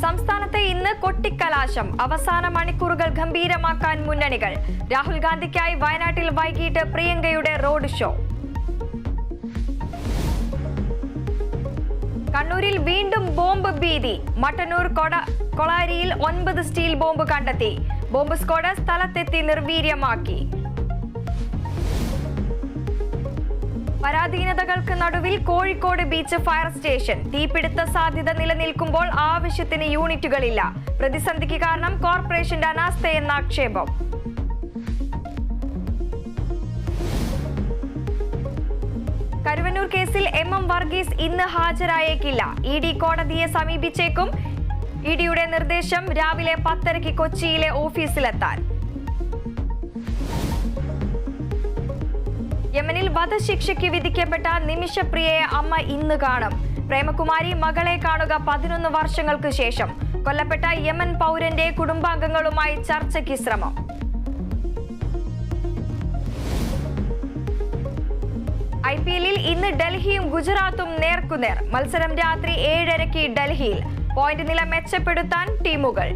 സംസ്ഥാനത്തെ ഇന്ന് കൊട്ടിക്കലാശം. അവസാന മണിക്കൂറുകൾ ഗംഭീരമാക്കാൻ മുന്നണികൾ. രാഹുൽ ഗാന്ധിക്കായി വയനാട്ടിൽ വൈകിട്ട് പ്രിയങ്കയുടെ റോഡ് ഷോ. കണ്ണൂരിൽ വീണ്ടും ബോംബ് ഭീതി. മട്ടന്നൂർ കൊളാരിയിൽ 9 സ്റ്റീൽ ബോംബ് കണ്ടെത്തി. ബോംബ് സ്ക്വാഡ് സ്ഥലത്തെത്തി നിർവീര്യമാക്കി. പരാധീനതകൾക്ക് നടുവിൽ കോഴിക്കോട് ബീച്ച് ഫയർ സ്റ്റേഷൻ. തീപിടുത്ത സാധ്യത നിലനിൽക്കുമ്പോൾ ആവശ്യത്തിന് യൂണിറ്റുകളില്ല. പ്രതിസന്ധിക്ക് കാരണം കോർപ്പറേഷന്റെ അനാസ്ഥയെന്ന ആക്ഷേപം. കരുവന്നൂർ കേസിൽ MM വർഗീസ് ഇന്ന് ഹാജരായേക്കില്ല. ED കോടതിയെ സമീപിച്ചേക്കും. EDയുടെ നിർദ്ദേശം രാവിലെ 10:30 കൊച്ചിയിലെ ഓഫീസിലെത്താൻ. യമനിൽ വധശിക്ഷയ്ക്ക് വിധിക്കപ്പെട്ട നിമിഷപ്രിയയെ അമ്മ ഇന്ന് കാണും. പ്രേമകുമാരി മകളെ കാണുക 11 വർഷങ്ങൾക്ക് ശേഷം. കൊല്ലപ്പെട്ട യമൻ പൗരന്റെ കുടുംബാംഗങ്ങളുമായി ചർച്ചയ്ക്ക് ശ്രമം. IPLൽ ഇന്ന് ഡൽഹിയും ഗുജറാത്തും നേർക്കുനേർ. മത്സരം രാത്രി 7:30 ഡൽഹിയിൽ. പോയിന്റ് നില മെച്ചപ്പെടുത്താൻ ടീമുകൾ.